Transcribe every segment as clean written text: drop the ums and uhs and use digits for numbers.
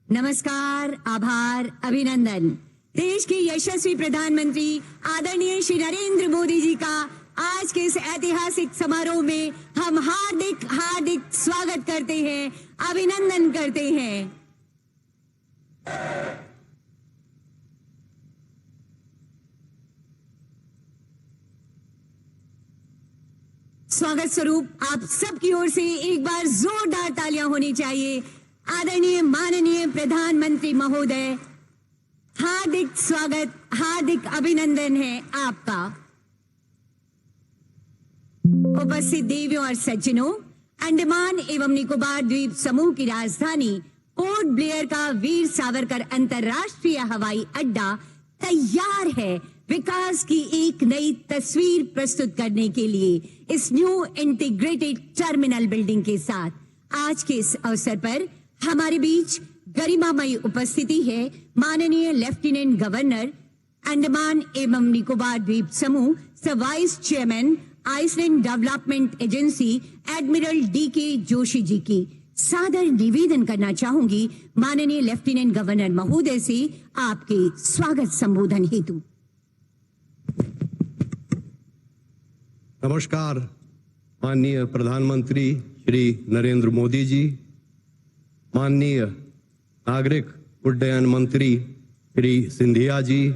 नमस्कार, आभार, अभिनंदन। देश के यशस्वी प्रधानमंत्री आदरणीय श्री नरेंद्र मोदी जी का आज के इस ऐतिहासिक समारोह में हम हार्दिक हार्दिक स्वागत करते हैं, अभिनंदन करते हैं। स्वागत स्वरूप आप सबकी ओर से एक बार जोरदार तालियां होनी चाहिए। आदरणीय माननीय प्रधानमंत्री महोदय, हार्दिक स्वागत, हार्दिक अभिनंदन है आपका। उपस्थित देवियों और सज्जनों, अंडमान एवं निकोबार द्वीप समूह की राजधानी पोर्ट ब्लेयर का वीर सावरकर अंतर्राष्ट्रीय हवाई अड्डा तैयार है विकास की एक नई तस्वीर प्रस्तुत करने के लिए इस न्यू इंटीग्रेटेड टर्मिनल बिल्डिंग के साथ। आज के इस अवसर पर हमारे बीच गरिमामयी उपस्थिति है माननीय लेफ्टिनेंट गवर्नर अंडमान एवं निकोबार द्वीप समूह vice chairman island development agency admiral DK Joshi ji की। सादर निवेदन करना चाहूंगी माननीय लेफ्टिनेंट गवर्नर महोदय से आपके स्वागत संबोधन हेतु। नमस्कार माननीय प्रधानमंत्री श्री नरेंद्र मोदी जी, माननीय नागरिक उड्डयन मंत्री श्री सिंधिया जी,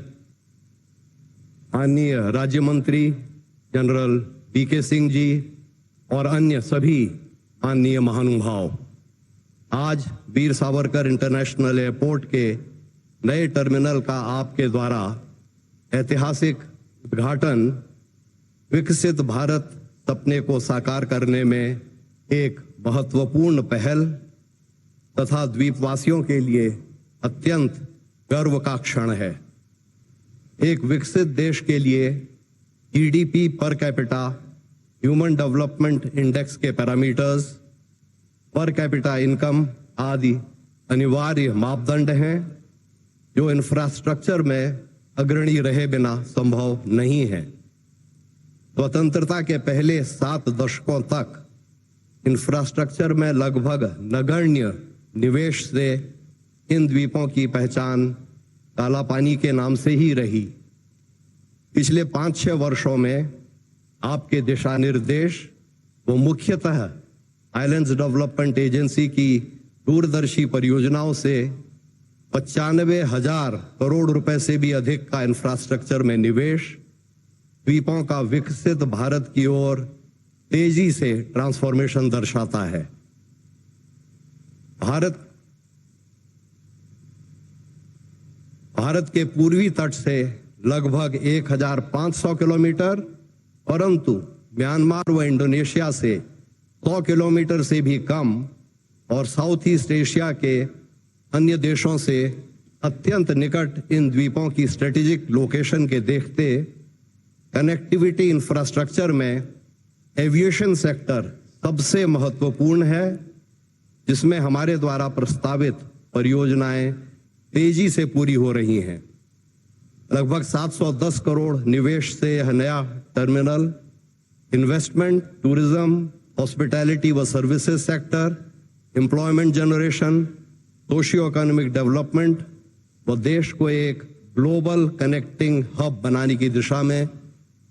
माननीय राज्य मंत्री जनरल PK सिंह जी और अन्य सभी माननीय महानुभाव, आज वीर सावरकर इंटरनेशनल एयरपोर्ट के नए टर्मिनल का आपके द्वारा ऐतिहासिक उद्घाटन विकसित भारत सपने को साकार करने में एक महत्वपूर्ण पहल तथा द्वीपवासियों के लिए अत्यंत गर्व का क्षण है। एक विकसित देश के लिए GDP per capita, human development index के पैरामीटर्स, पर कैपिटा इनकम आदि अनिवार्य मापदंड हैं जो इंफ्रास्ट्रक्चर में अग्रणी रहे बिना संभव नहीं है। स्वतंत्रता के पहले 7 दशकों तक इंफ्रास्ट्रक्चर में लगभग नगण्य निवेश से इन द्वीपों की पहचान काला पानी के नाम से ही रही। पिछले 5-6 वर्षों में आपके दिशा निर्देश व मुख्यतः आइलैंड्स डेवलपमेंट एजेंसी की दूरदर्शी परियोजनाओं से 95,000 करोड़ रुपए से भी अधिक का इंफ्रास्ट्रक्चर में निवेश द्वीपों का विकसित भारत की ओर तेजी से ट्रांसफॉर्मेशन दर्शाता है। भारत के पूर्वी तट से लगभग 1,500 किलोमीटर, परंतु म्यांमार व इंडोनेशिया से 100 किलोमीटर से भी कम और साउथ ईस्ट एशिया के अन्य देशों से अत्यंत निकट इन द्वीपों की स्ट्रेटेजिक लोकेशन के देखते कनेक्टिविटी इंफ्रास्ट्रक्चर में एविएशन सेक्टर सबसे महत्वपूर्ण है, जिसमें हमारे द्वारा प्रस्तावित परियोजनाएं तेजी से पूरी हो रही हैं। लगभग 710 करोड़ निवेश से यह नया टर्मिनल इन्वेस्टमेंट, टूरिज्म, हॉस्पिटैलिटी व services sector, employment generation, socio economic development व देश को एक ग्लोबल कनेक्टिंग हब बनाने की दिशा में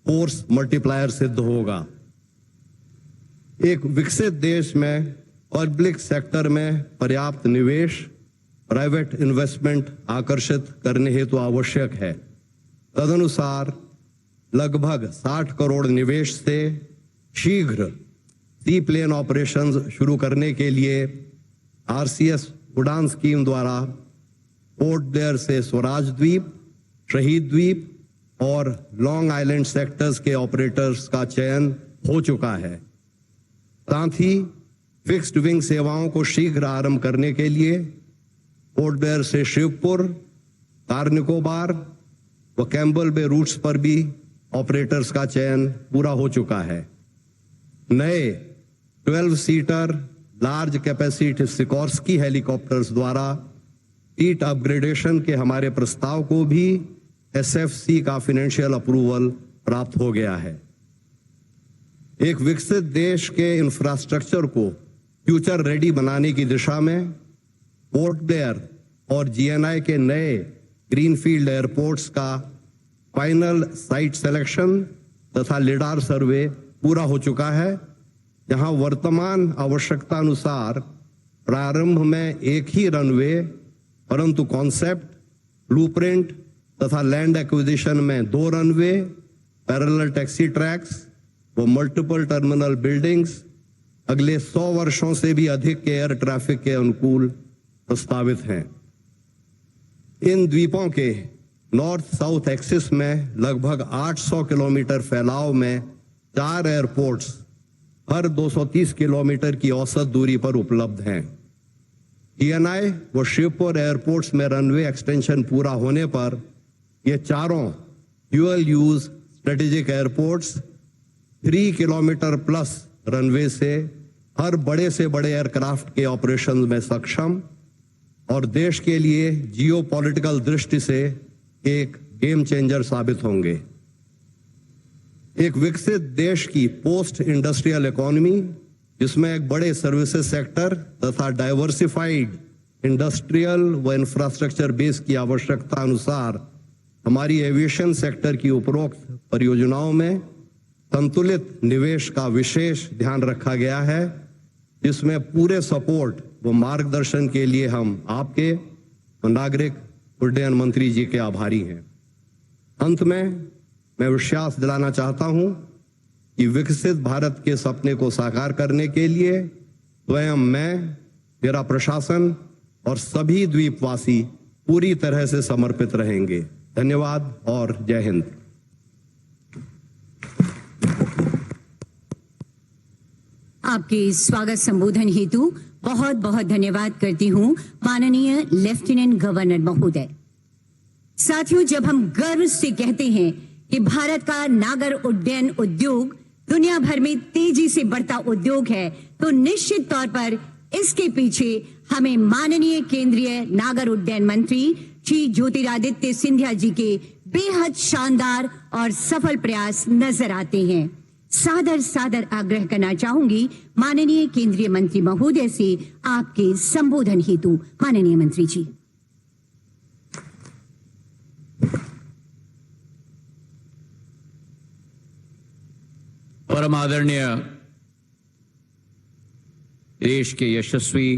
फोर्स मल्टीप्लायर सिद्ध होगा। एक विकसित देश में पब्लिक सेक्टर में पर्याप्त निवेश, प्राइवेट इन्वेस्टमेंट आकर्षित करने हेतु आवश्यक है। तदनुसार लगभग 60 करोड़ निवेश से शीघ्र सी प्लेन ऑपरेशंस शुरू करने के लिए RCS उड़ान स्कीम द्वारा पोर्ट ब्लेयर से स्वराज द्वीप, शहीद द्वीप और लॉन्ग आइलैंड सेक्टर्स के ऑपरेटर्स का चयन हो चुका है। साथ ही फिक्स्ड विंग सेवाओं को शीघ्र आरंभ करने के लिए पोर्ट ब्लेयर से शिवपुर, कार निकोबार व कैम्बल बे रूट्स पर भी ऑपरेटर्स का चयन पूरा हो चुका है। नए 12 seater large capacity Sikorsky helicopters द्वारा सीट अपग्रेडेशन के हमारे प्रस्ताव को भी SFC का फाइनेंशियल अप्रूवल प्राप्त हो गया है। एक विकसित देश के इंफ्रास्ट्रक्चर को फ्यूचर रेडी बनाने की दिशा में पोर्ट ब्लेयर और जीएनआई के नए ग्रीनफील्ड एयरपोर्ट्स का फाइनल साइट सिलेक्शन तथा लिडार सर्वे पूरा हो चुका है, जहां वर्तमान आवश्यकता अनुसार प्रारंभ में एक ही रनवे, परंतु कॉन्सेप्ट, ब्लूप्रिंट तथा लैंड एक्विजिशन में 2 रनवे, पैरेलल टैक्सी ट्रैक्स व मल्टीपल टर्मिनल बिल्डिंग्स अगले 100 वर्षों से भी अधिक के एयर ट्रैफिक के अनुकूल प्रस्तावित हैं। इन द्वीपों के नॉर्थ साउथ एक्सिस में लगभग 800 किलोमीटर फैलाव में 4 एयरपोर्ट्स हर 230 किलोमीटर की औसत दूरी पर उपलब्ध हैं। टीएनआई व शिवपुर एयरपोर्ट्स में रनवे एक्सटेंशन पूरा होने पर ये चारों dual use strategic airports 3 kilometre plus runway से हर बड़े से बड़े एयरक्राफ्ट के ऑपरेशन में सक्षम और देश के लिए जियोपॉलिटिकल दृष्टि से एक गेम चेंजर साबित होंगे। एक विकसित देश की पोस्ट इंडस्ट्रियल इकोनॉमी, जिसमें एक बड़े सर्विसेज सेक्टर तथा डाइवर्सिफाइड इंडस्ट्रियल व इंफ्रास्ट्रक्चर बेस की आवश्यकता अनुसार हमारी एविएशन सेक्टर की उपरोक्त परियोजनाओं में संतुलित निवेश का विशेष ध्यान रखा गया है, जिसमें पूरे सपोर्ट व मार्गदर्शन के लिए हम आपके नागरिक उड्डयन मंत्री जी के आभारी हैं। अंत में मैं विश्वास दिलाना चाहता हूं कि विकसित भारत के सपने को साकार करने के लिए स्वयं मैं, मेरा प्रशासन और सभी द्वीपवासी पूरी तरह से समर्पित रहेंगे। धन्यवाद और जय हिंद। आपके स्वागत संबोधन हेतु बहुत बहुत धन्यवाद करती हूं माननीय लेफ्टिनेंट गवर्नर महोदय। साथियों, जब हम गर्व से कहते हैं कि भारत का नागर उड्डयन उद्योग दुनिया भर में तेजी से बढ़ता उद्योग है, तो निश्चित तौर पर इसके पीछे हमें माननीय केंद्रीय नागर उड्डयन मंत्री श्री ज्योतिरादित्य सिंधिया जी के बेहद शानदार और सफल प्रयास नजर आते हैं। सादर सादर आग्रह करना चाहूंगी माननीय केंद्रीय मंत्री महोदय से आपके संबोधन हेतु। माननीय मंत्री जी। परम आदरणीय देश के यशस्वी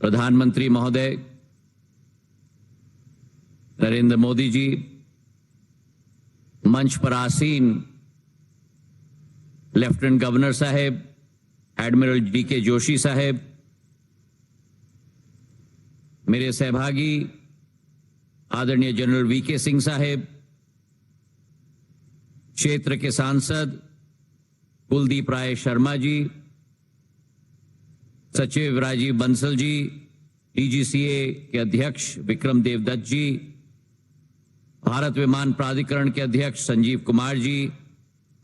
प्रधानमंत्री महोदय नरेंद्र मोदी जी, मंच पर आसीन लेफ्टिनेंट गवर्नर साहब, एडमिरल डीके जोशी साहब, मेरे सहभागी आदरणीय जनरल वीके सिंह साहब, क्षेत्र के सांसद कुलदीप राय शर्मा जी, सचिव राजीव बंसल जी, डीजीसीए के अध्यक्ष विक्रम देवदत्त जी, भारत विमान प्राधिकरण के अध्यक्ष संजीव कुमार जी,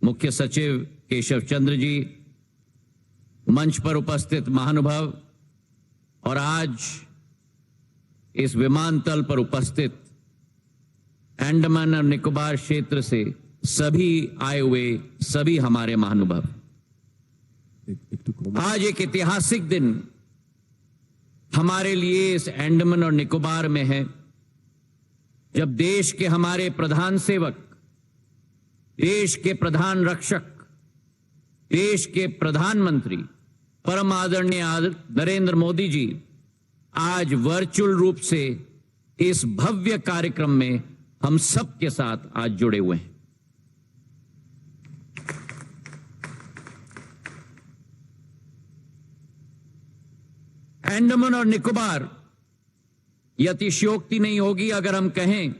मुख्य सचिव केशव चंद्र जी, मंच पर उपस्थित महानुभाव और आज इस विमानतल पर उपस्थित अंडमान और निकोबार क्षेत्र से सभी आए हुए सभी हमारे महानुभाव, आज एक ऐतिहासिक दिन हमारे लिए इस अंडमान और निकोबार में है, जब देश के हमारे प्रधान सेवक, देश के प्रधान रक्षक, देश के प्रधानमंत्री परम आदरणीय नरेंद्र मोदी जी आज वर्चुअल रूप से इस भव्य कार्यक्रम में हम सब के साथ आज जुड़े हुए हैं। अंडमान और निकोबार, यह अतिशयोक्ति नहीं होगी अगर हम कहें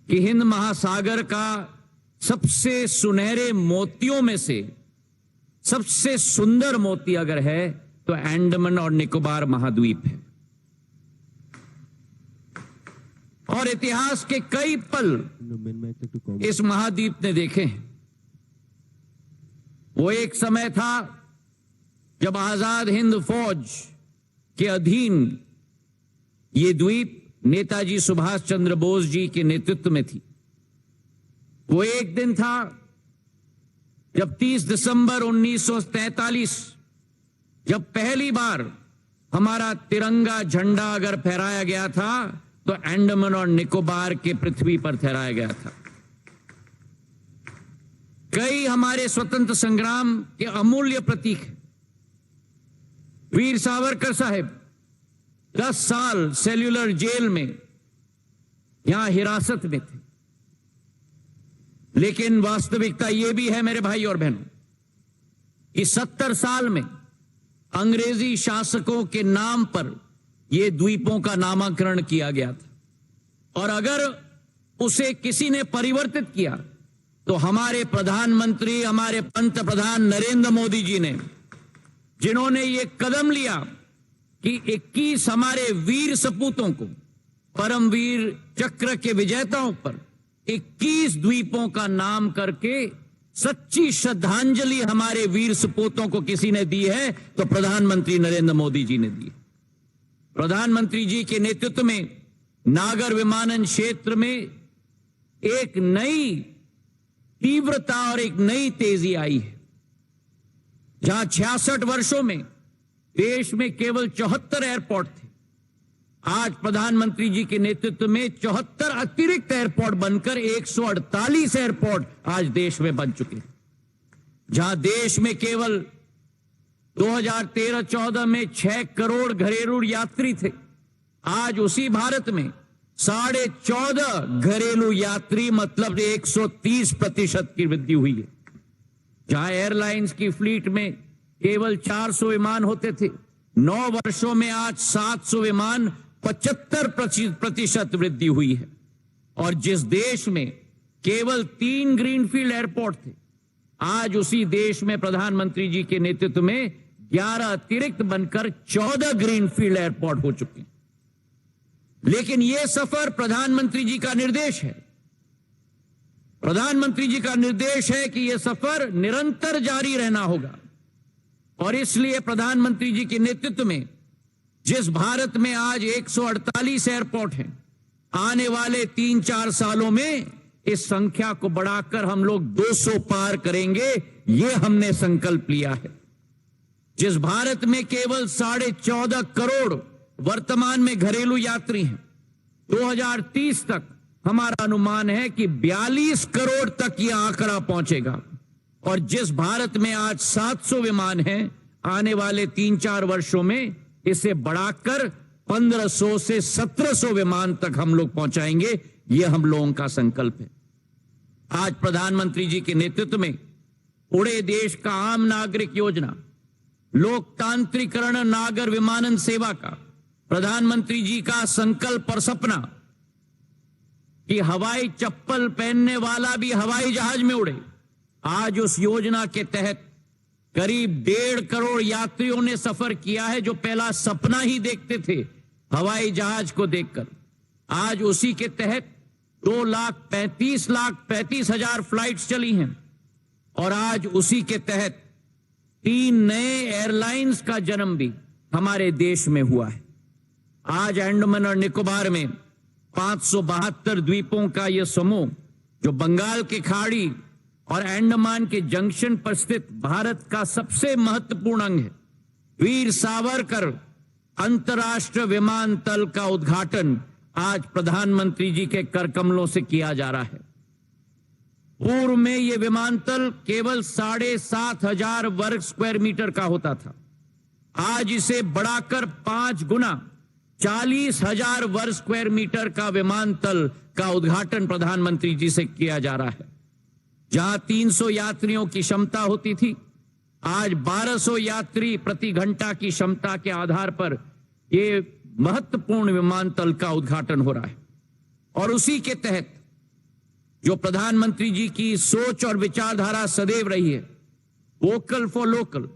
कि हिंद महासागर का सबसे सुनहरे मोतियों में से सबसे सुंदर मोती अगर है तो अंडमान और निकोबार महाद्वीप है। और इतिहास के कई पल इस महाद्वीप ने देखे हैं। वो एक समय था जब आजाद हिंद फौज के अधीन ये द्वीप नेताजी सुभाष चंद्र बोस जी के नेतृत्व में थी। वो एक दिन था जब 30 दिसंबर 1943 जब पहली बार हमारा तिरंगा झंडा अगर फहराया गया था तो अंडमान और निकोबार के पृथ्वी पर फहराया गया था। कई हमारे स्वतंत्र संग्राम के अमूल्य प्रतीक हैं। वीर सावरकर साहब 10 साल सेल्यूलर जेल में यहां हिरासत में थे, लेकिन वास्तविकता यह भी है मेरे भाई और बहनों कि 70 साल में अंग्रेजी शासकों के नाम पर यह द्वीपों का नामकरण किया गया था, और अगर उसे किसी ने परिवर्तित किया तो हमारे प्रधानमंत्री, हमारे पंत प्रधान नरेंद्र मोदी जी ने, जिन्होंने ये कदम लिया कि 21 हमारे वीर सपूतों को, परमवीर चक्र के विजेताओं पर 21 द्वीपों का नाम करके सच्ची श्रद्धांजलि हमारे वीर सपूतों को किसी ने दी है तो प्रधानमंत्री नरेंद्र मोदी जी ने दी। प्रधानमंत्री जी के नेतृत्व में नागर विमानन क्षेत्र में एक नई तीव्रता और एक नई तेजी आई है। जहां 66 वर्षों में देश में केवल 74 एयरपोर्ट थे, आज प्रधानमंत्री जी के नेतृत्व में 74 अतिरिक्त एयरपोर्ट बनकर 148 एयरपोर्ट आज देश में बन चुके हैं। जहां देश में केवल 2013-14 में 6 करोड़ घरेलू यात्री थे, आज उसी भारत में 14.5 घरेलू यात्री, मतलब 130% की वृद्धि हुई है। जहां एयरलाइंस की फ्लीट में केवल 400 विमान होते थे, 9 वर्षों में आज 700 विमान, 75% वृद्धि हुई है। और जिस देश में केवल 3 ग्रीनफील्ड एयरपोर्ट थे, आज उसी देश में प्रधानमंत्री जी के नेतृत्व में 11 अतिरिक्त बनकर 14 ग्रीनफील्ड एयरपोर्ट हो चुके हैं। लेकिन यह सफर प्रधानमंत्री जी का निर्देश है। प्रधानमंत्री जी का निर्देश है कि यह सफर निरंतर जारी रहना होगा, और इसलिए प्रधानमंत्री जी के नेतृत्व में जिस भारत में आज 148 एयरपोर्ट हैं, आने वाले 3-4 सालों में इस संख्या को बढ़ाकर हम लोग 200 पार करेंगे, यह हमने संकल्प लिया है। जिस भारत में केवल 14.5 करोड़ वर्तमान में घरेलू यात्री हैं, 2030 तक हमारा अनुमान है कि 42 करोड़ तक यह आंकड़ा पहुंचेगा। और जिस भारत में आज 700 विमान हैं, आने वाले 3-4 वर्षों में इसे बढ़ाकर 1500 से 1700 विमान तक हम लोग पहुंचाएंगे। यह हम लोगों का संकल्प है। आज प्रधानमंत्री जी के नेतृत्व में पूरे देश का आम नागरिक योजना, लोकतांत्रिकरण नागर विमानन सेवा का प्रधानमंत्री जी का संकल्प और सपना कि हवाई चप्पल पहनने वाला भी हवाई जहाज में उड़े, आज उस योजना के तहत करीब 1.5 करोड़ यात्रियों ने सफर किया है, जो पहला सपना ही देखते थे हवाई जहाज को देखकर। आज उसी के तहत 2,35,35,000 फ्लाइट्स चली हैं, और आज उसी के तहत 3 नए एयरलाइंस का जन्म भी हमारे देश में हुआ है। आज अंडमान और निकोबार में 572 द्वीपों का यह समूह, जो बंगाल की खाड़ी और अंडमान के जंक्शन पर स्थित भारत का सबसे महत्वपूर्ण अंग है। वीर सावरकर अंतर्राष्ट्रीय विमानतल का उद्घाटन आज प्रधानमंत्री जी के कर कमलों से किया जा रहा है। पूर्व में यह विमानतल केवल 7,500 वर्ग स्क्वायर मीटर का होता था, आज इसे बढ़ाकर 5 गुना 40,000 वर्ग स्क्वायर मीटर का विमानतल का उद्घाटन प्रधानमंत्री जी से किया जा रहा है। जहां 300 यात्रियों की क्षमता होती थी, आज 1200 यात्री प्रति घंटा की क्षमता के आधार पर यह महत्वपूर्ण विमानतल का उद्घाटन हो रहा है। और उसी के तहत जो प्रधानमंत्री जी की सोच और विचारधारा सदैव रही है, vocal for local,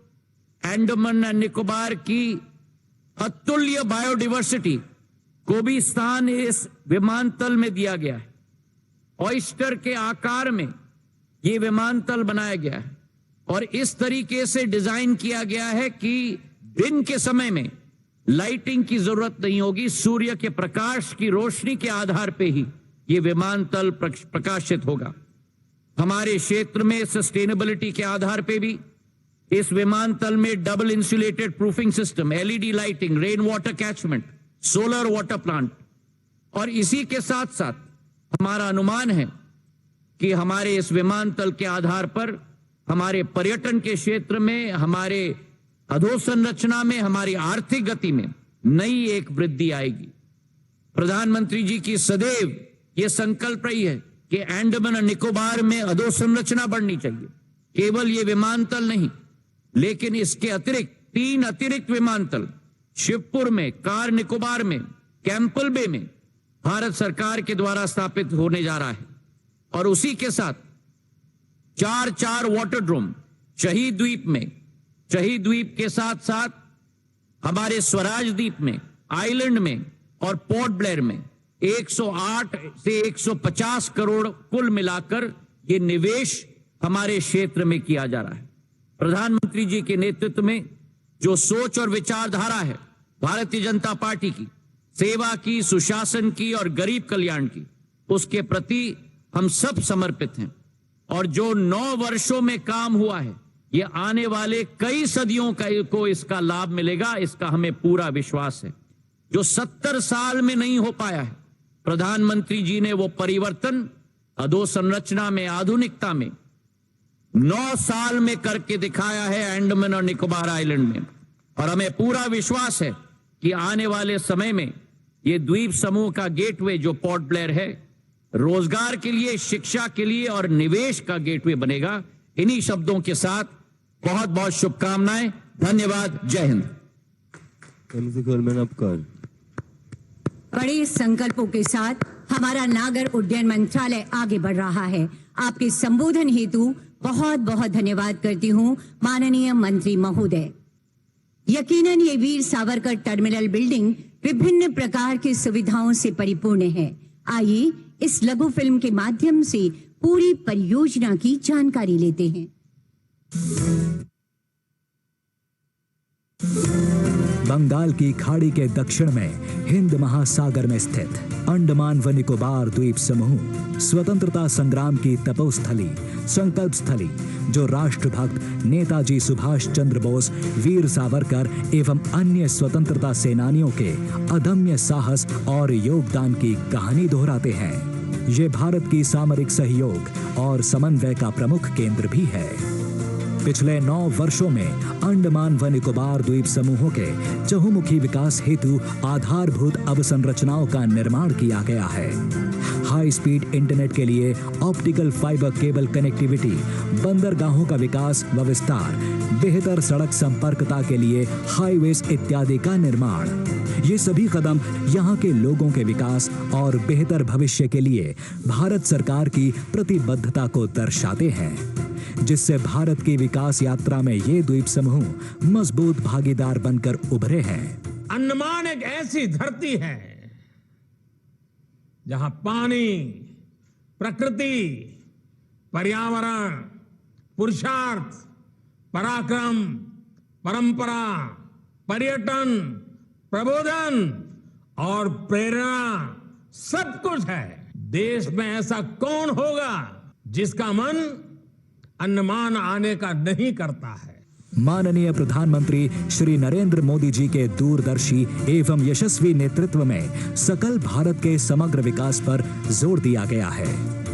Andaman and Nicobar की अतुल्य बायोडायवर्सिटी को भी स्थान इस विमानतल में दिया गया है। ऑयस्टर के आकार में यह विमानतल बनाया गया है, और इस तरीके से डिजाइन किया गया है कि दिन के समय में लाइटिंग की जरूरत नहीं होगी, सूर्य के प्रकाश की रोशनी के आधार पे ही यह विमानतल प्रकाशित होगा। हमारे क्षेत्र में सस्टेनेबिलिटी के आधार पे भी इस विमानतल में double insulated proofing system, LED lighting, rain water catchment, solar water plant और इसी के साथ साथ हमारा अनुमान है कि हमारे इस विमानतल के आधार पर हमारे पर्यटन के क्षेत्र में, हमारे अधोसंरचना में, हमारी आर्थिक गति में नई एक वृद्धि आएगी। प्रधानमंत्री जी की सदैव यह संकल्प रही है कि अंडमान और निकोबार में अधोसंरचना बढ़नी चाहिए। केवल ये विमानतल नहीं, लेकिन इसके अतिरिक्त 3 अतिरिक्त विमानतल शिवपुर में, कार निकोबार में, कैंपल बे में भारत सरकार के द्वारा स्थापित होने जा रहा है। और उसी के साथ 4 वाटरड्रोम शहीद द्वीप में, शहीद द्वीप के साथ साथ हमारे स्वराज द्वीप में, आइलैंड में और पोर्ट ब्लेयर में 108 से 150 करोड़ कुल मिलाकर ये निवेश हमारे क्षेत्र में किया जा रहा है। प्रधानमंत्री जी के नेतृत्व में जो सोच और विचारधारा है भारतीय जनता पार्टी की, सेवा की, सुशासन की और गरीब कल्याण की, उसके प्रति हम सब समर्पित हैं। और जो 9 वर्षों में काम हुआ है, ये आने वाले कई सदियों को इसका लाभ मिलेगा, इसका हमें पूरा विश्वास है। जो 70 साल में नहीं हो पाया है, प्रधानमंत्री जी ने वो परिवर्तन अधोसंरचना में, आधुनिकता में 9 साल में करके दिखाया है अंडमान और निकोबार आइलैंड में। और हमें पूरा विश्वास है कि आने वाले समय में ये द्वीप समूह का गेटवे जो पोर्ट ब्लेयर है, रोजगार के लिए, शिक्षा के लिए और निवेश का गेटवे बनेगा। इन्हीं शब्दों के साथ बहुत बहुत शुभकामनाएं। धन्यवाद। जय हिंद। बड़े संकल्पों के साथ हमारा नागर उड्डयन मंत्रालय आगे बढ़ रहा है। आपके संबोधन हेतु बहुत बहुत धन्यवाद करती हूँ माननीय मंत्री महोदय। यकीनन ये वीर सावरकर टर्मिनल बिल्डिंग विभिन्न प्रकार की सुविधाओं से परिपूर्ण है। आइए इस लघु फिल्म के माध्यम से पूरी परियोजना की जानकारी लेते हैं। बंगाल की खाड़ी के दक्षिण में हिंद महासागर में स्थित अंडमान व निकोबार द्वीप समूह स्वतंत्रता संग्राम की तपोस्थली, संकल्प स्थली, जो राष्ट्रभक्त नेताजी सुभाष चंद्र बोस, वीर सावरकर एवं अन्य स्वतंत्रता सेनानियों के अदम्य साहस और योगदान की कहानी दोहराते हैं। ये भारत की सामरिक सहयोग और समन्वय का प्रमुख केंद्र भी है। पिछले 9 वर्षों में अंडमान व निकोबार द्वीप समूहों के चहुमुखी विकास हेतु आधारभूत अवसंरचनाओं का निर्माण किया गया है। हाई स्पीड इंटरनेट के लिए ऑप्टिकल फाइबर केबल कनेक्टिविटी, बंदरगाहों का विकास व विस्तार, बेहतर सड़क संपर्कता के लिए हाईवेज इत्यादि का निर्माण। ये सभी कदम यहाँ के लोगों के विकास और बेहतर भविष्य के लिए भारत सरकार की प्रतिबद्धता को दर्शाते हैं, जिससे भारत की विकास यात्रा में ये द्वीप समूह मजबूत भागीदार बनकर उभरे हैं। अंडमान एक ऐसी धरती है जहां पानी, प्रकृति, पर्यावरण, पुरुषार्थ, पराक्रम, परंपरा, पर्यटन, प्रबोधन और प्रेरणा सब कुछ है। देश में ऐसा कौन होगा जिसका मन अंडमान आने का नहीं करता है। माननीय प्रधानमंत्री श्री नरेंद्र मोदी जी के दूरदर्शी एवं यशस्वी नेतृत्व में सकल भारत के समग्र विकास पर जोर दिया गया है,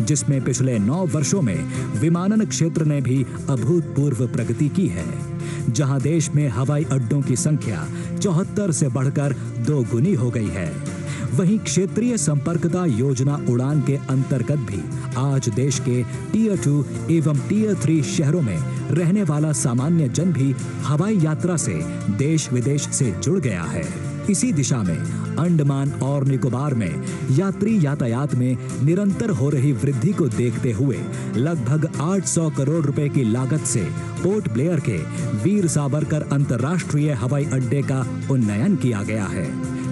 जिसमें पिछले 9 वर्षों में विमानन क्षेत्र ने भी अभूतपूर्व प्रगति की है, जहां देश में हवाई अड्डों की संख्या 74 से बढ़कर 2 गुनी हो गई है। वहीं क्षेत्रीय संपर्कता योजना उड़ान के अंतर्गत भी आज देश के टियर 2 एवं टियर 3 शहरों में रहने वाला सामान्य जन भी हवाई यात्रा से देश विदेश से जुड़ गया है। इसी दिशा में अंडमान और निकोबार में यात्री यातायात में निरंतर हो रही वृद्धि को देखते हुए लगभग 800 करोड़ रुपए की लागत से पोर्ट ब्लेयर के वीर सावरकर अंतर्राष्ट्रीय हवाई अड्डे का उन्नयन किया गया है,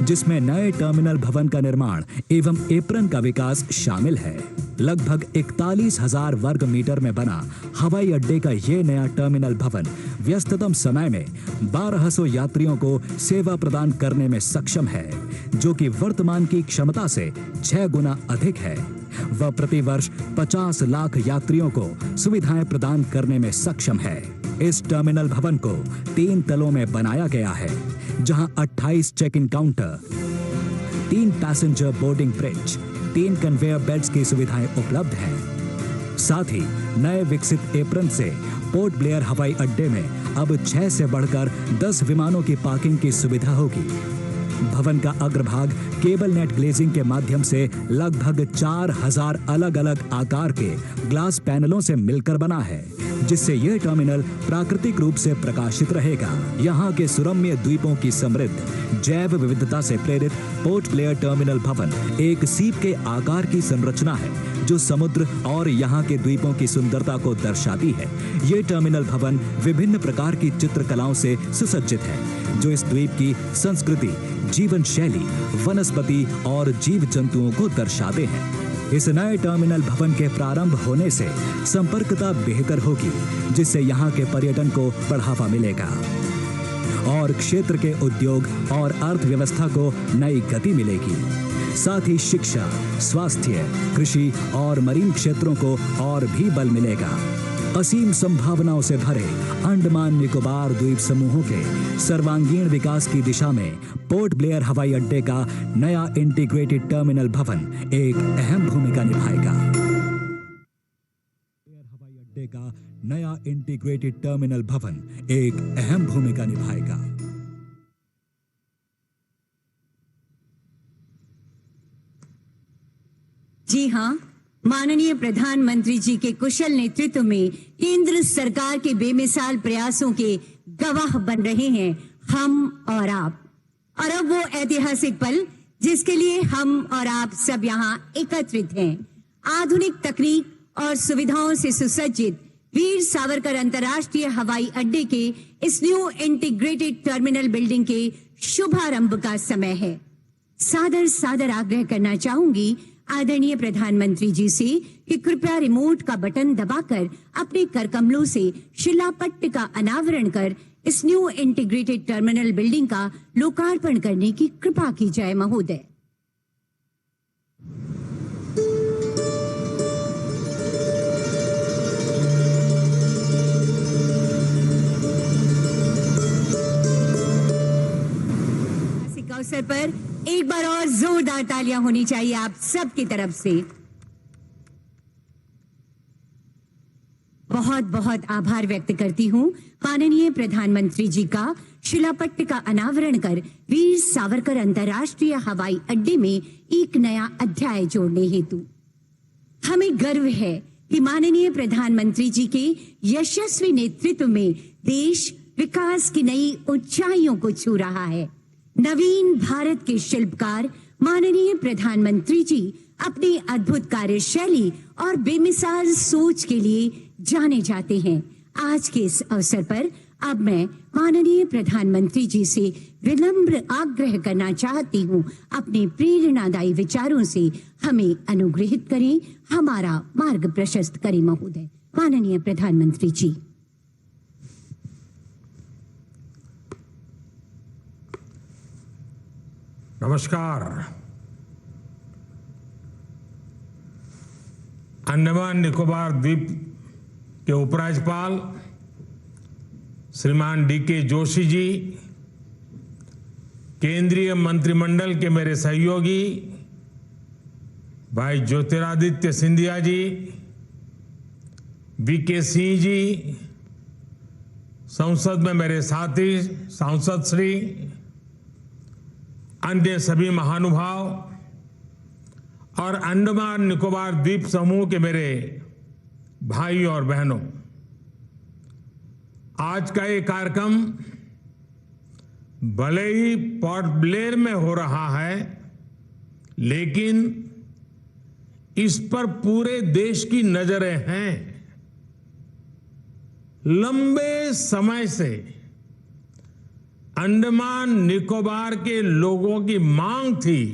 जिसमें नए टर्मिनल भवन का निर्माण एवं एप्रन का विकास शामिल है। लगभग 41,000 वर्ग मीटर में बना हवाई अड्डे का ये नया टर्मिनल भवन व्यस्ततम समय में 1200 यात्रियों को सेवा प्रदान करने में सक्षम है, जो कि वर्तमान की क्षमता से 6 गुना अधिक है। वह प्रतिवर्ष 50 लाख यात्रियों को सुविधाएं प्रदान करने में सक्षम है। इस टर्मिनल भवन को 3 तलों में बनाया गया है, जहां 28 check in counter, 3 passenger boarding bridge, 3 conveyor belts की सुविधाएं उपलब्ध हैं। साथ ही नए विकसित एप्रन से पोर्ट ब्लेयर हवाई अड्डे में अब 6 से बढ़कर 10 विमानों की पार्किंग की सुविधा होगी। भवन का अग्रभाग केबल नेट ग्लेजिंग के माध्यम से लगभग 4000 अलग अलग आकार के ग्लास पैनलों से मिलकर बना है, जिससे यह टर्मिनल प्राकृतिक रूप से प्रकाशित रहेगा। यहाँ के सुरम्य द्वीपों की समृद्ध जैव विविधता से प्रेरित पोर्ट ब्लेयर टर्मिनल भवन एक सीप के आकार की संरचना है, जो समुद्र और यहाँ के द्वीपों की सुंदरता को दर्शाती है। ये टर्मिनल भवन विभिन्न प्रकार की चित्रकलाओं से सुसज्जित है, जो इस द्वीप की संस्कृति, जीवन शैली, वनस्पति और जीव जंतुओं को दर्शाते हैं। इस नए टर्मिनल भवन के प्रारंभ होने से संपर्कता बेहतर होगी, जिससे यहाँ के पर्यटन को बढ़ावा मिलेगा और क्षेत्र के उद्योग और अर्थव्यवस्था को नई गति मिलेगी। साथ ही शिक्षा, स्वास्थ्य, कृषि और मरीन क्षेत्रों को और भी बल मिलेगा। असीम संभावनाओं से भरे अंडमान निकोबार द्वीप समूहों के सर्वांगीण विकास की दिशा में पोर्ट ब्लेयर हवाई अड्डे का नया इंटीग्रेटेड टर्मिनल भवन एक अहम भूमिका निभाएगा। हवाई अड्डे का नया इंटीग्रेटेड टर्मिनल भवन एक अहम भूमिका निभाएगा। जी हाँ, माननीय प्रधानमंत्री जी के कुशल नेतृत्व में केंद्र सरकार के बेमिसाल प्रयासों के गवाह बन रहे हैं हम और आप। और अब वो ऐतिहासिक पल जिसके लिए हम और आप सब यहाँ एकत्रित हैं। आधुनिक तकनीक और सुविधाओं से सुसज्जित वीर सावरकर अंतर्राष्ट्रीय हवाई अड्डे के इस न्यू इंटीग्रेटेड टर्मिनल बिल्डिंग के शुभारंभ का समय है। सादर आग्रह करना चाहूंगी आदरणीय प्रधानमंत्री जी से कि कृपया रिमोट का बटन दबाकर अपने करकमलों से शिलापट्ट का अनावरण कर इस न्यू इंटीग्रेटेड टर्मिनल बिल्डिंग का लोकार्पण करने की कृपा की जाए महोदय। इस अवसर पर एक बार और जोरदार तालियां होनी चाहिए आप सबकी तरफ से। बहुत बहुत आभार व्यक्त करती हूं माननीय प्रधानमंत्री जी का शिलापट्ट का अनावरण कर वीर सावरकर अंतर्राष्ट्रीय हवाई अड्डे में एक नया अध्याय जोड़ने हेतु। हमें गर्व है कि माननीय प्रधानमंत्री जी के यशस्वी नेतृत्व में देश विकास की नई ऊंचाइयों को छू रहा है। नवीन भारत के शिल्पकार माननीय प्रधानमंत्री जी अपनी अद्भुत कार्यशैली और बेमिसाल सोच के लिए जाने जाते हैं। आज के इस अवसर पर अब मैं माननीय प्रधानमंत्री जी से विनम्र आग्रह करना चाहती हूं, अपने प्रेरणादायी विचारों से हमें अनुग्रहित करें, हमारा मार्ग प्रशस्त करें महोदय। माननीय प्रधानमंत्री जी। नमस्कार। अंडमान निकोबार द्वीप के उपराज्यपाल श्रीमान डी.के. जोशी जी, केंद्रीय मंत्रिमंडल के मेरे सहयोगी भाई ज्योतिरादित्य सिंधिया जी, वी.के. सिंह जी, संसद में मेरे साथी सांसद श्री, अन्य सभी महानुभाव और अंडमान निकोबार द्वीप समूह के मेरे भाई और बहनों, आज का ये कार्यक्रम भले ही पोर्ट ब्लेयर में हो रहा है, लेकिन इस पर पूरे देश की नजरें हैं। लंबे समय से अंडमान निकोबार के लोगों की मांग थी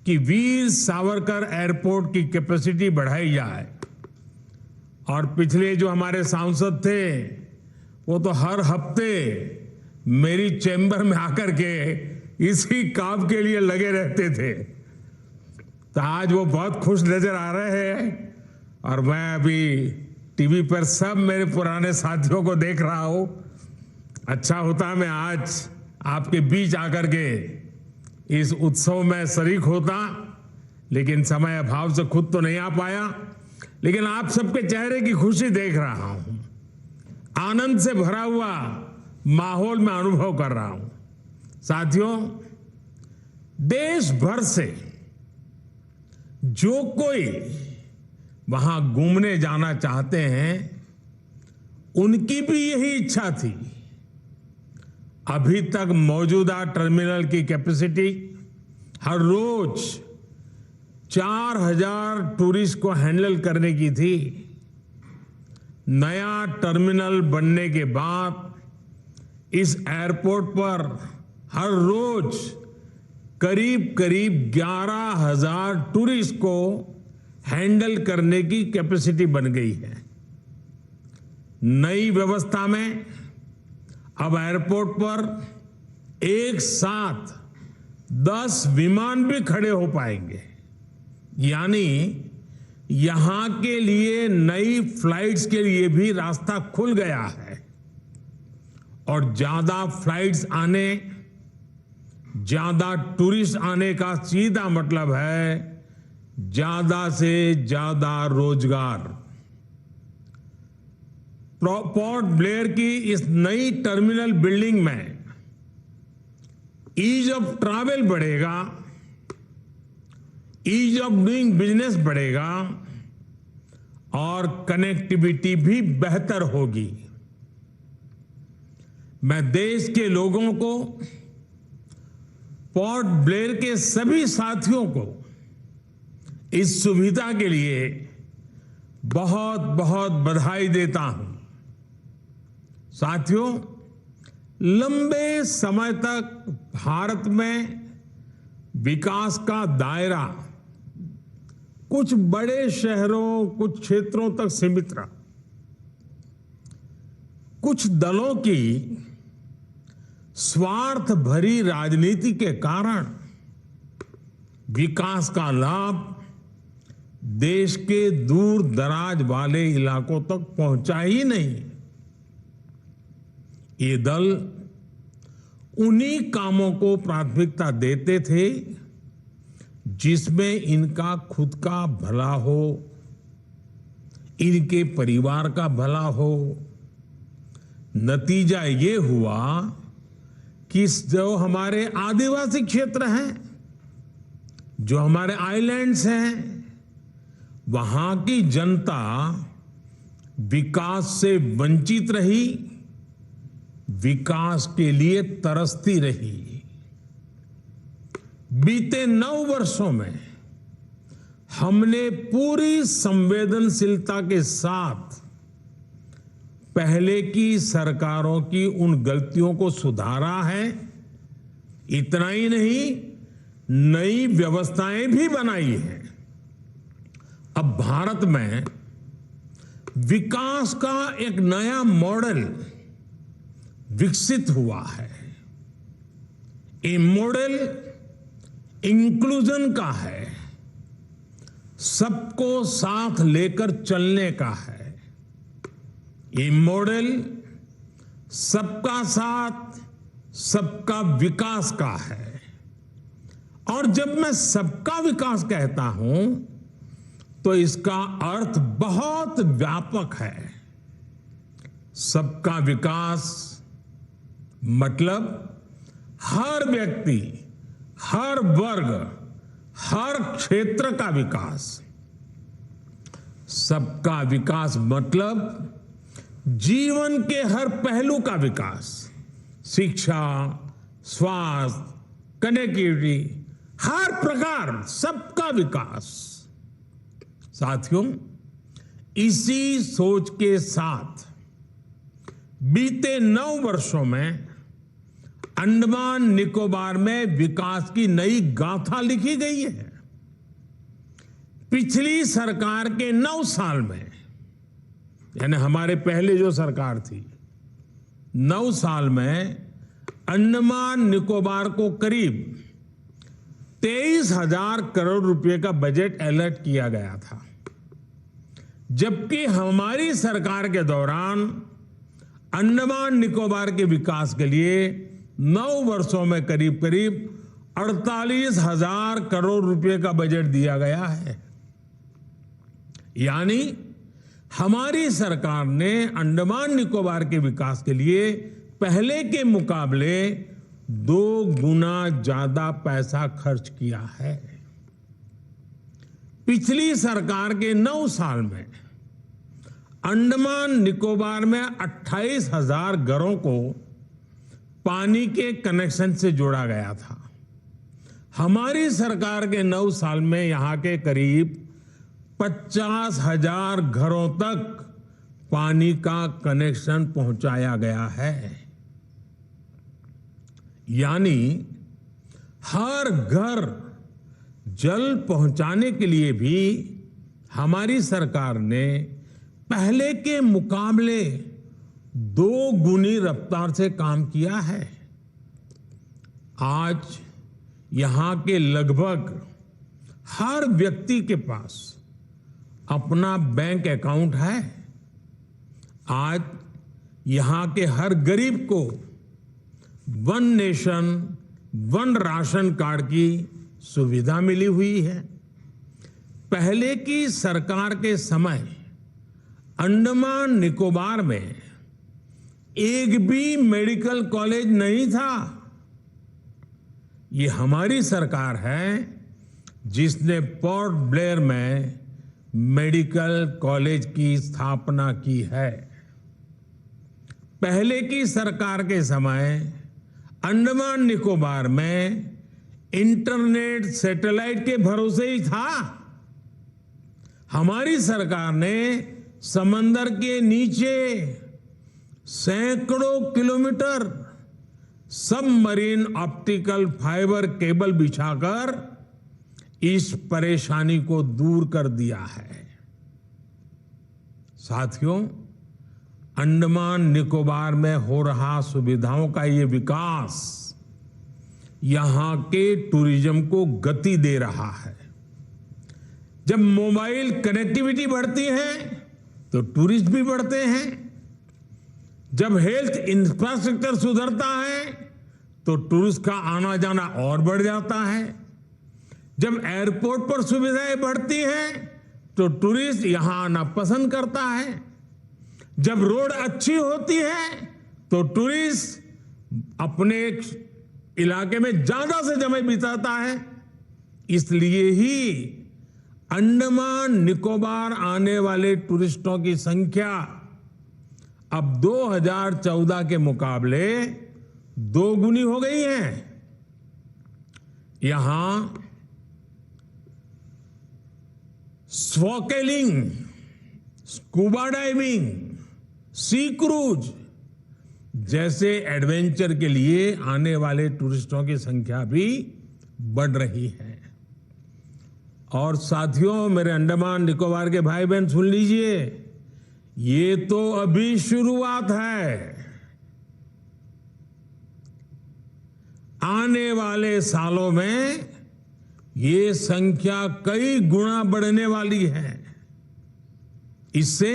कि वीर सावरकर एयरपोर्ट की कैपेसिटी बढ़ाई जाए, और पिछले जो हमारे सांसद थे वो तो हर हफ्ते मेरी चैम्बर में आकर के इसी काम के लिए लगे रहते थे। तो आज वो बहुत खुश नजर आ रहे हैं, और मैं अभी टीवी पर सब मेरे पुराने साथियों को देख रहा हूं। अच्छा होता मैं आज आपके बीच आकर के इस उत्सव में शरीक होता, लेकिन समय अभाव से खुद तो नहीं आ पाया। लेकिन आप सबके चेहरे की खुशी देख रहा हूं, आनंद से भरा हुआ माहौल में अनुभव कर रहा हूं। साथियों, देश भर से जो कोई वहां घूमने जाना चाहते हैं, उनकी भी यही इच्छा थी। अभी तक मौजूदा टर्मिनल की कैपेसिटी हर रोज 4000 टूरिस्ट को हैंडल करने की थी। नया टर्मिनल बनने के बाद इस एयरपोर्ट पर हर रोज करीब करीब 11000 टूरिस्ट को हैंडल करने की कैपेसिटी बन गई है। नई व्यवस्था में अब एयरपोर्ट पर एक साथ 10 विमान भी खड़े हो पाएंगे, यानी यहां के लिए नई फ्लाइट्स के लिए भी रास्ता खुल गया है। और ज्यादा फ्लाइट्स आने, ज्यादा टूरिस्ट आने का सीधा मतलब है ज्यादा से ज्यादा रोजगार। पोर्ट ब्लेयर की इस नई टर्मिनल बिल्डिंग में ईज ऑफ ट्रैवल बढ़ेगा, ईज ऑफ डूइंग बिजनेस बढ़ेगा और कनेक्टिविटी भी बेहतर होगी। मैं देश के लोगों को, पोर्ट ब्लेयर के सभी साथियों को इस सुविधा के लिए बहुत बहुत बधाई देता हूं। साथियों, लंबे समय तक भारत में विकास का दायरा कुछ बड़े शहरों, कुछ क्षेत्रों तक सीमित रहा। कुछ दलों की स्वार्थ भरी राजनीति के कारण विकास का लाभ देश के दूर दराज वाले इलाकों तक पहुंचा ही नहीं। ये दल उन्हीं कामों को प्राथमिकता देते थे जिसमें इनका खुद का भला हो, इनके परिवार का भला हो। नतीजा ये हुआ कि जो हमारे आदिवासी क्षेत्र हैं, जो हमारे आइलैंड्स हैं, वहां की जनता विकास से वंचित रही, विकास के लिए तरसती रही। बीते 9 वर्षों में हमने पूरी संवेदनशीलता के साथ पहले की सरकारों की उन गलतियों को सुधारा है। इतना ही नहीं, नई व्यवस्थाएं भी बनाई हैं। अब भारत में विकास का एक नया मॉडल विकसित हुआ है। ये मॉडल इंक्लूजन का है, सबको साथ लेकर चलने का है। ये मॉडल सबका साथ, सबका विकास का है। और जब मैं सबका विकास कहता हूं तो इसका अर्थ बहुत व्यापक है। सबका विकास मतलब हर व्यक्ति, हर वर्ग, हर क्षेत्र का विकास। सबका विकास मतलब जीवन के हर पहलू का विकास, शिक्षा, स्वास्थ्य, कनेक्टिविटी, हर प्रकार सबका विकास। साथियों, इसी सोच के साथ बीते 9 वर्षों में अंडमान निकोबार में विकास की नई गाथा लिखी गई है। पिछली सरकार के 9 साल में, यानी हमारे पहले जो सरकार थी, 9 साल में अंडमान निकोबार को करीब 23,000 करोड़ रुपए का बजट अलॉट किया गया था। जबकि हमारी सरकार के दौरान अंडमान निकोबार के विकास के लिए 9 वर्षों में करीब करीब 48,000 करोड़ रुपए का बजट दिया गया है। यानी हमारी सरकार ने अंडमान निकोबार के विकास के लिए पहले के मुकाबले 2 गुना ज्यादा पैसा खर्च किया है। पिछली सरकार के 9 साल में अंडमान निकोबार में 28,000 घरों को पानी के कनेक्शन से जोड़ा गया था। हमारी सरकार के 9 साल में यहां के करीब 50,000 घरों तक पानी का कनेक्शन पहुंचाया गया है। यानी हर घर जल पहुंचाने के लिए भी हमारी सरकार ने पहले के मुकाबले 2 गुनी रफ्तार से काम किया है। आज यहां के लगभग हर व्यक्ति के पास अपना बैंक अकाउंट है। आज यहां के हर गरीब को 1 नेशन 1 राशन कार्ड की सुविधा मिली हुई है। पहले की सरकार के समय अंडमान निकोबार में एक भी मेडिकल कॉलेज नहीं था। ये हमारी सरकार है जिसने पोर्ट ब्लेयर में मेडिकल कॉलेज की स्थापना की है। पहले की सरकार के समय अंडमान निकोबार में इंटरनेट सैटेलाइट के भरोसे ही था। हमारी सरकार ने समंदर के नीचे सैकड़ों kilometre submarine optical fibre cable बिछाकर इस परेशानी को दूर कर दिया है। साथियों, अंडमान निकोबार में हो रहा सुविधाओं का ये विकास यहां के टूरिज्म को गति दे रहा है। जब मोबाइल कनेक्टिविटी बढ़ती है तो टूरिस्ट भी बढ़ते हैं। जब हेल्थ इंफ्रास्ट्रक्चर सुधरता है तो टूरिस्ट का आना जाना और बढ़ जाता है। जब एयरपोर्ट पर सुविधाएं बढ़ती हैं तो टूरिस्ट यहां आना पसंद करता है। जब रोड अच्छी होती है तो टूरिस्ट अपने इलाके में ज्यादा से समय बिताता है। इसलिए ही अंडमान निकोबार आने वाले टूरिस्टों की संख्या अब 2014 के मुकाबले 2 गुनी हो गई है। यहां स्नॉर्केलिंग, स्कूबा डाइविंग, सी क्रूज जैसे एडवेंचर के लिए आने वाले टूरिस्टों की संख्या भी बढ़ रही है। और साथियों, मेरे अंडमान निकोबार के भाई बहन सुन लीजिए, ये तो अभी शुरुआत है। आने वाले सालों में ये संख्या कई गुना बढ़ने वाली है। इससे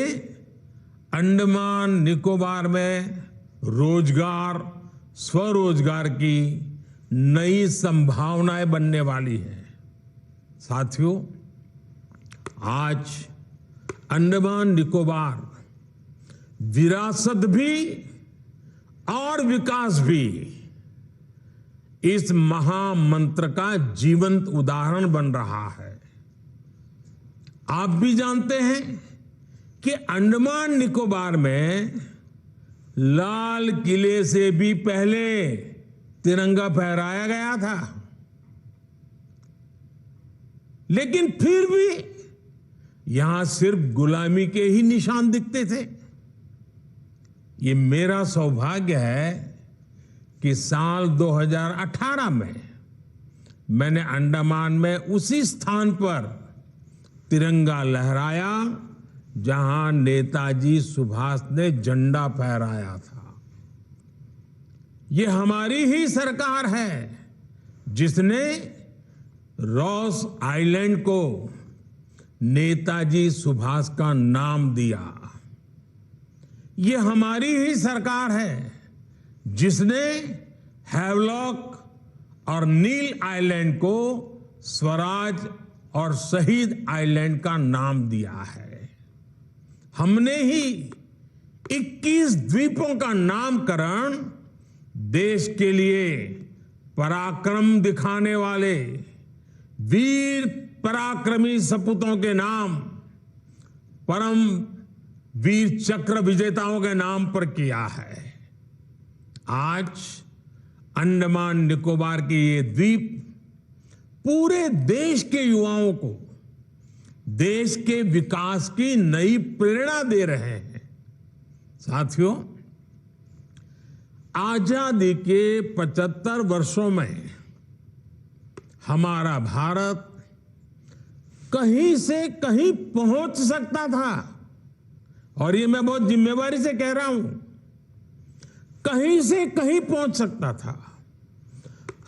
अंडमान निकोबार में रोजगार, स्वरोजगार की नई संभावनाएं बनने वाली है। साथियों, आज अंडमान निकोबार विरासत भी और विकास भी इस महामंत्र का जीवंत उदाहरण बन रहा है। आप भी जानते हैं कि अंडमान निकोबार में लाल किले से भी पहले तिरंगा फहराया गया था, लेकिन फिर भी यहां सिर्फ गुलामी के ही निशान दिखते थे। ये मेरा सौभाग्य है कि साल 2018 में मैंने अंडमान में उसी स्थान पर तिरंगा लहराया जहां नेताजी सुभाष ने झंडा फहराया था। ये हमारी ही सरकार है जिसने रॉस आइलैंड को नेताजी सुभाष का नाम दिया। ये हमारी ही सरकार है जिसने हैवलॉक और नील आइलैंड को स्वराज और शहीद आइलैंड का नाम दिया है। हमने ही 21 द्वीपों का नामकरण देश के लिए पराक्रम दिखाने वाले वीर पराक्रमी सपूतों के नाम, परम वीर चक्र विजेताओं के नाम पर किया है। आज अंडमान निकोबार के ये द्वीप पूरे देश के युवाओं को देश के विकास की नई प्रेरणा दे रहे हैं। साथियों, आजादी के 75 वर्षों में हमारा भारत कहीं से कहीं पहुंच सकता था, और ये मैं बहुत जिम्मेवारी से कह रहा हूं, कहीं से कहीं पहुंच सकता था।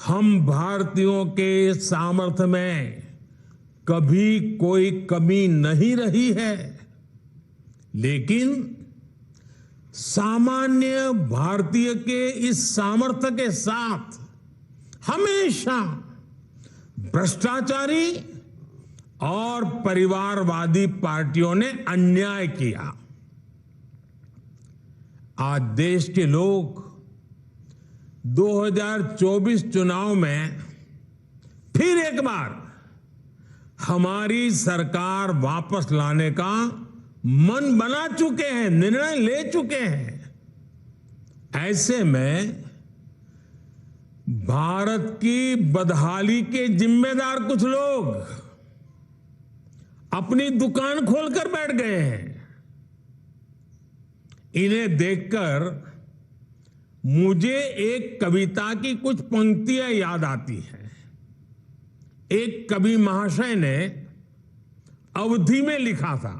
हम भारतीयों के सामर्थ्य में कभी कोई कमी नहीं रही है, लेकिन सामान्य भारतीय के इस सामर्थ्य के साथ हमेशा भ्रष्टाचारी और परिवारवादी पार्टियों ने अन्याय किया। आज देश के लोग 2024 चुनाव में फिर एक बार हमारी सरकार वापस लाने का मन बना चुके हैं, निर्णय ले चुके हैं। ऐसे में भारत की बदहाली के जिम्मेदार कुछ लोग अपनी दुकान खोलकर बैठ गए हैं। इन्हें देखकर मुझे एक कविता की कुछ पंक्तियां याद आती हैं। एक कवि महाशय ने अवधी में लिखा था,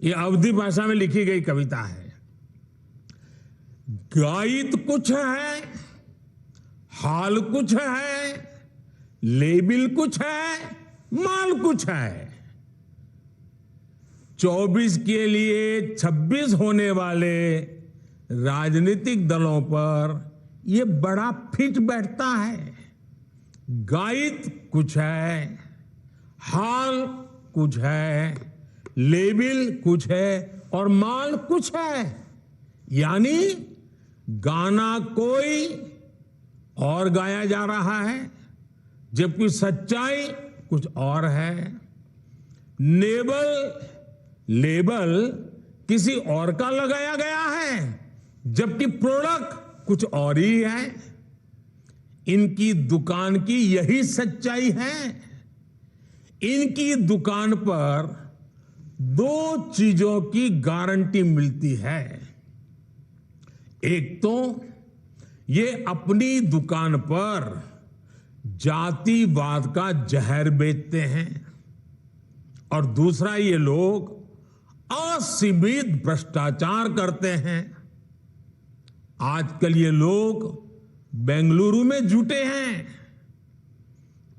ये अवधी भाषा में लिखी गई कविता है। गायित कुछ है, हाल कुछ है, लेबिल कुछ है, माल कुछ है। 24 के लिए 26 होने वाले राजनीतिक दलों पर यह बड़ा फिट बैठता है। गायित कुछ है, हाल कुछ है, लेबिल कुछ है और माल कुछ है। यानी गाना कोई और गाया जा रहा है, जबकि सच्चाई कुछ और है। लेबल किसी और का लगाया गया है, जबकि प्रोडक्ट कुछ और ही है। इनकी दुकान की यही सच्चाई है। इनकी दुकान पर 2 चीजों की गारंटी मिलती है। एक तो ये अपनी दुकान पर जातिवाद का जहर बेचते हैं, और दूसरा ये लोग असीमित भ्रष्टाचार करते हैं। आजकल ये लोग बेंगलुरु में जुटे हैं।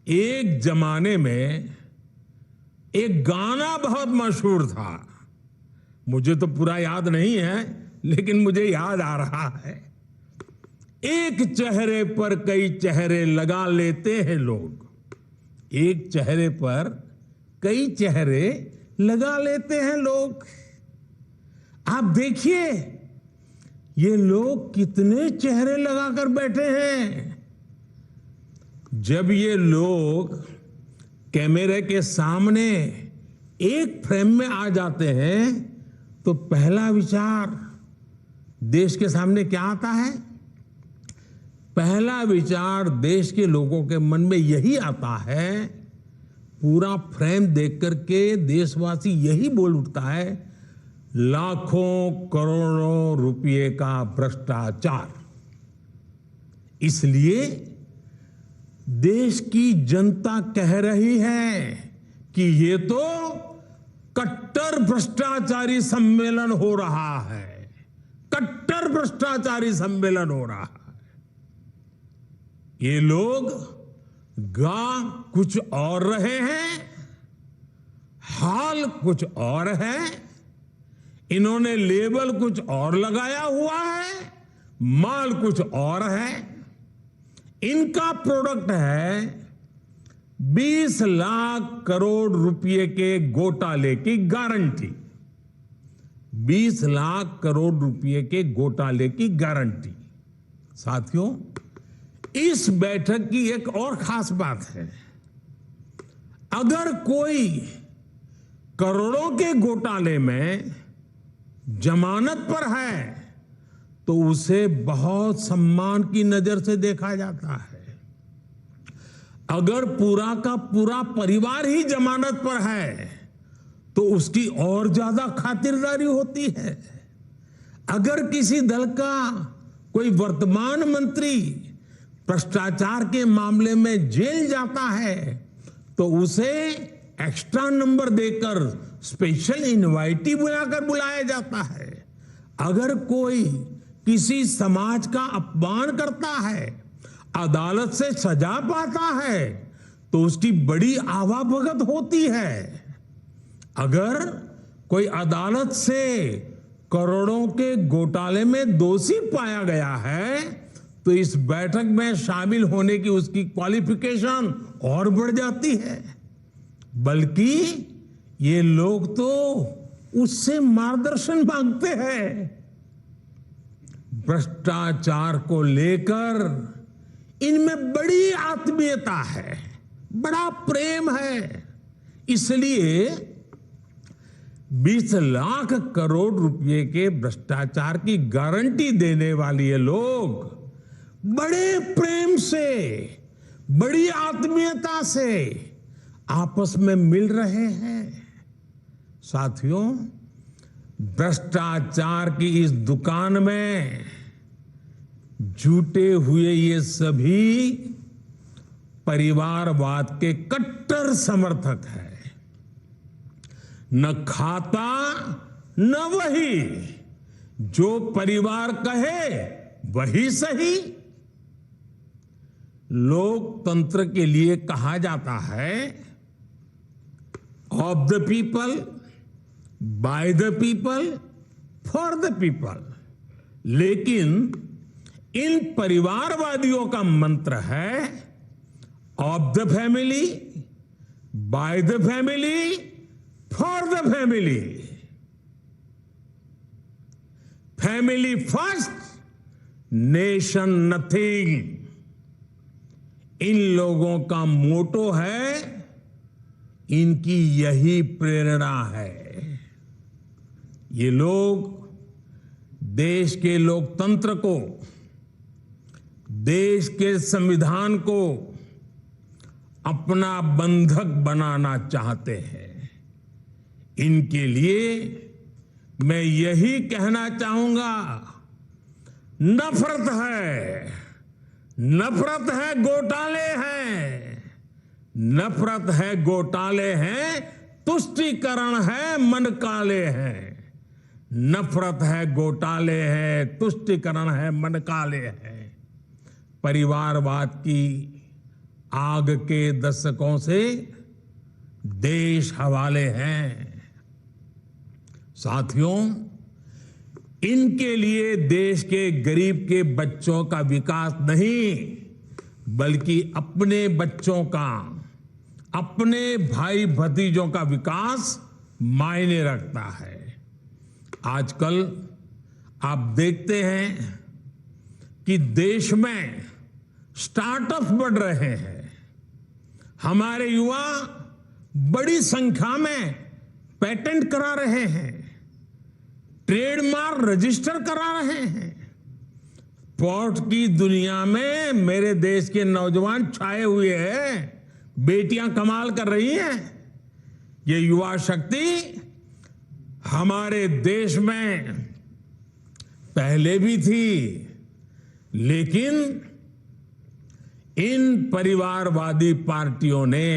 एक जमाने में एक गाना बहुत मशहूर था, मुझे तो पूरा याद नहीं है, लेकिन मुझे याद आ रहा है। एक चेहरे पर कई चेहरे लगा लेते हैं लोग। एक चेहरे पर कई चेहरे लगा लेते हैं लोग। आप देखिए ये लोग कितने चेहरे लगाकर बैठे हैं। जब ये लोग कैमरे के सामने एक फ्रेम में आ जाते हैं तो पहला विचार देश के सामने क्या आता है? पहला विचार देश के लोगों के मन में यही आता है, पूरा फ्रेम देख करके देशवासी यही बोल उठता है, लाखों करोड़ों रुपए का भ्रष्टाचार। इसलिए देश की जनता कह रही है कि ये तो कट्टर भ्रष्टाचारी सम्मेलन हो रहा है। कट्टर भ्रष्टाचारी सम्मेलन हो रहा है। ये लोग गा कुछ और रहे हैं, हाल कुछ और है, इन्होंने लेबल कुछ और लगाया हुआ है, माल कुछ और है। इनका प्रोडक्ट है 20 लाख करोड़ रुपए के घोटाले की गारंटी। 20 लाख करोड़ रुपए के घोटाले की गारंटी। साथियों, इस बैठक की एक और खास बात है। अगर कोई करोड़ों के घोटाले में जमानत पर है तो उसे बहुत सम्मान की नजर से देखा जाता है। अगर पूरा का पूरा परिवार ही जमानत पर है तो उसकी और ज्यादा खातिरदारी होती है। अगर किसी दल का कोई वर्तमान मंत्री भ्रष्टाचार के मामले में जेल जाता है तो उसे एक्स्ट्रा नंबर देकर स्पेशल इनवाइटी बुलाकर बुलाया जाता है। अगर कोई किसी समाज का अपमान करता है, अदालत से सजा पाता है तो उसकी बड़ी आवाभगत होती है। अगर कोई अदालत से करोड़ों के घोटाले में दोषी पाया गया है तो इस बैठक में शामिल होने की उसकी क्वालिफिकेशन और बढ़ जाती है। बल्कि ये लोग तो उससे मार्गदर्शन मांगते हैं। भ्रष्टाचार को लेकर इनमें बड़ी आत्मीयता है, बड़ा प्रेम है। इसलिए 20 लाख करोड़ रुपए के भ्रष्टाचार की गारंटी देने वाले ये लोग बड़े प्रेम से, बड़ी आत्मीयता से आपस में मिल रहे हैं। साथियों, भ्रष्टाचार की इस दुकान में जुटे हुए ये सभी परिवारवाद के कट्टर समर्थक हैं। न खाता न वही, जो परिवार कहे वही सही। लोकतंत्र के लिए कहा जाता है of the people, by the people, for the people. लेकिन इन परिवारवादियों का मंत्र है of the family, by the family, for the family. Family first, nation nothing. इन लोगों का मोटो है, इनकी यही प्रेरणा है। ये लोग देश के लोकतंत्र को, देश के संविधान को अपना बंधक बनाना चाहते हैं। इनके लिए मैं यही कहना चाहूंगा, नफरत है, नफरत है, घोटाले हैं, नफरत है, घोटाले हैं, तुष्टीकरण है, मन काले हैं। नफरत है, घोटाले हैं, तुष्टीकरण है, मन काले हैं। परिवारवाद की आग के दशकों से देश हवाले हैं। साथियों, इनके लिए देश के गरीब के बच्चों का विकास नहीं, बल्कि अपने बच्चों का, अपने भाई भतीजों का विकास मायने रखता है। आजकल आप देखते हैं कि देश में स्टार्टअप बढ़ रहे हैं। हमारे युवा बड़ी संख्या में पेटेंट करा रहे हैं, ट्रेडमार्क रजिस्टर करा रहे हैं। स्पोर्ट की दुनिया में मेरे देश के नौजवान छाए हुए हैं, बेटियां कमाल कर रही हैं। ये युवा शक्ति हमारे देश में पहले भी थी, लेकिन इन परिवारवादी पार्टियों ने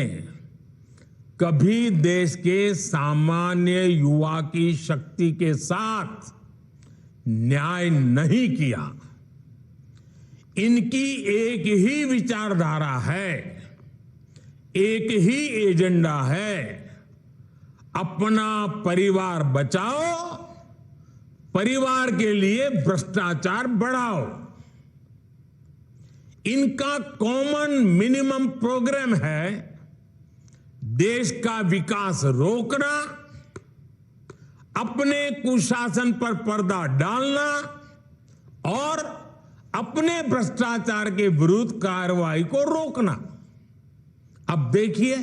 कभी देश के सामान्य युवा की शक्ति के साथ न्याय नहीं किया। इनकी एक ही विचारधारा है, एक ही एजेंडा है, अपना परिवार बचाओ, परिवार के लिए भ्रष्टाचार बढ़ाओ। इनका कॉमन मिनिमम प्रोग्राम है देश का विकास रोकना, अपने कुशासन पर पर्दा डालना और अपने भ्रष्टाचार के विरुद्ध कार्रवाई को रोकना। अब देखिए,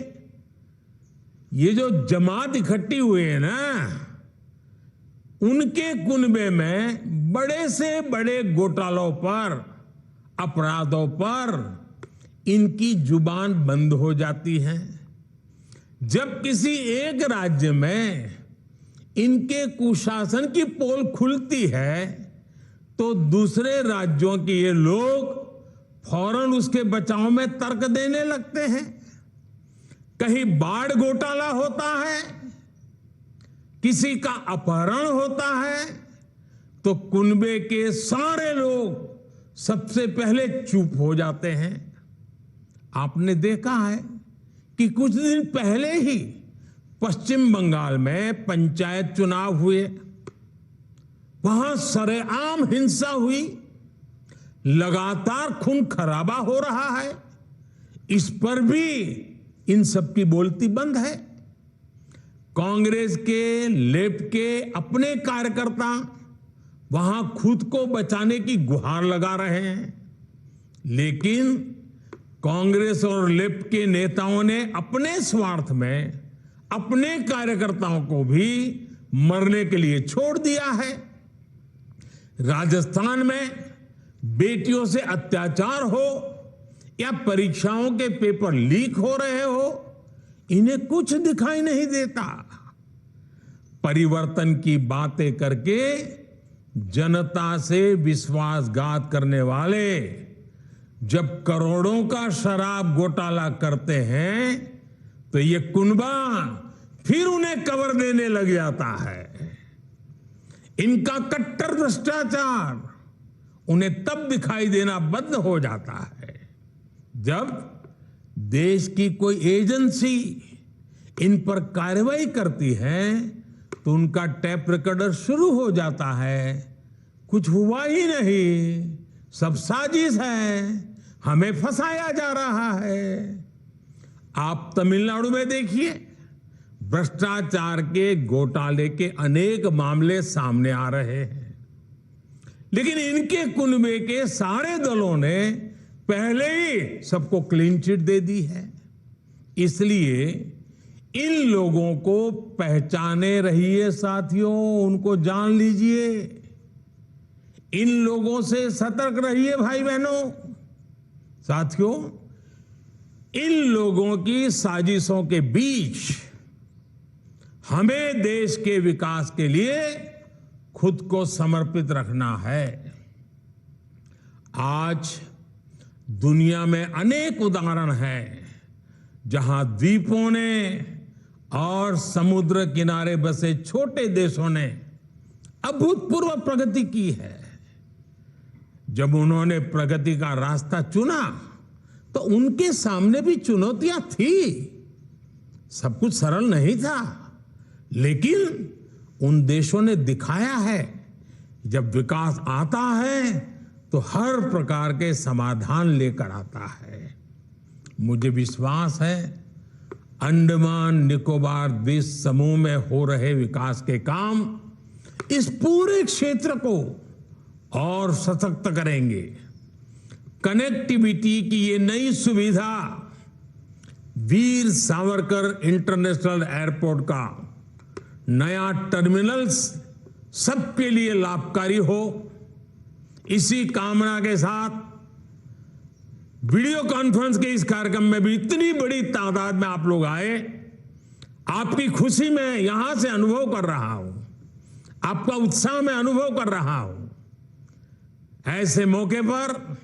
ये जो जमात इकट्ठी हुई है ना, उनके कुनबे में बड़े से बड़े घोटालों पर, अपराधों पर इनकी जुबान बंद हो जाती है। जब किसी एक राज्य में इनके कुशासन की पोल खुलती है तो दूसरे राज्यों के ये लोग फौरन उसके बचाव में तर्क देने लगते हैं। कहीं बाढ़ घोटाला होता है, किसी का अपहरण होता है, तो कुनबे के सारे लोग सबसे पहले चुप हो जाते हैं। आपने देखा है कि कुछ दिन पहले ही पश्चिम बंगाल में पंचायत चुनाव हुए, वहां सरेआम हिंसा हुई, लगातार खून खराबा हो रहा है। इस पर भी इन सब की बोलती बंद है। कांग्रेस के, लेफ्ट के अपने कार्यकर्ता वहां खुद को बचाने की गुहार लगा रहे हैं, लेकिन कांग्रेस और लेफ्ट के नेताओं ने अपने स्वार्थ में अपने कार्यकर्ताओं को भी मरने के लिए छोड़ दिया है। राजस्थान में बेटियों से अत्याचार हो या परीक्षाओं के पेपर लीक हो रहे हो, इन्हें कुछ दिखाई नहीं देता। परिवर्तन की बातें करके जनता से विश्वासघात करने वाले जब करोड़ों का शराब घोटाला करते हैं तो ये कुनबा फिर उन्हें कवर देने लग जाता है। इनका कट्टर भ्रष्टाचार उन्हें तब दिखाई देना बंद हो जाता है जब देश की कोई एजेंसी इन पर कार्रवाई करती है तो उनका टैप रिकॉर्डर शुरू हो जाता है, कुछ हुआ ही नहीं, सब साजिश है, हमें फंसाया जा रहा है। आप तमिलनाडु में देखिए, भ्रष्टाचार के घोटाले के अनेक मामले सामने आ रहे हैं, लेकिन इनके कुनबे के सारे दलों ने पहले ही सबको क्लीन चिट दे दी है। इसलिए इन लोगों को पहचाने रहिए साथियों, उनको जान लीजिए, इन लोगों से सतर्क रहिए भाई बहनों। साथियों, इन लोगों की साजिशों के बीच हमें देश के विकास के लिए खुद को समर्पित रखना है। आज दुनिया में अनेक उदाहरण हैं जहां द्वीपों ने और समुद्र किनारे बसे छोटे देशों ने अभूतपूर्व प्रगति की है। जब उन्होंने प्रगति का रास्ता चुना तो उनके सामने भी चुनौतियां थी, सब कुछ सरल नहीं था, लेकिन उन देशों ने दिखाया है जब विकास आता है तो हर प्रकार के समाधान लेकर आता है। मुझे विश्वास है अंडमान निकोबार द्वीप समूह में हो रहे विकास के काम इस पूरे क्षेत्र को और सशक्त करेंगे। कनेक्टिविटी की ये नई सुविधा वीर सावरकर इंटरनेशनल एयरपोर्ट का नया टर्मिनल्स सबके लिए लाभकारी हो, इसी कामना के साथ वीडियो कॉन्फ्रेंस के इस कार्यक्रम में भी इतनी बड़ी तादाद में आप लोग आए, आपकी खुशी में यहां से अनुभव कर रहा हूं, आपका उत्साह में अनुभव कर रहा हूं। ऐसे मौके पर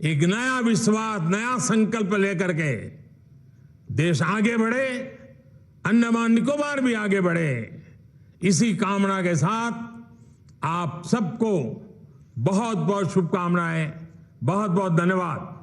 एक नया विश्वास, नया संकल्प लेकर के देश आगे बढ़े, अंडमान निकोबार भी आगे बढ़े, इसी कामना के साथ आप सबको बहुत बहुत शुभकामनाएं, बहुत बहुत धन्यवाद।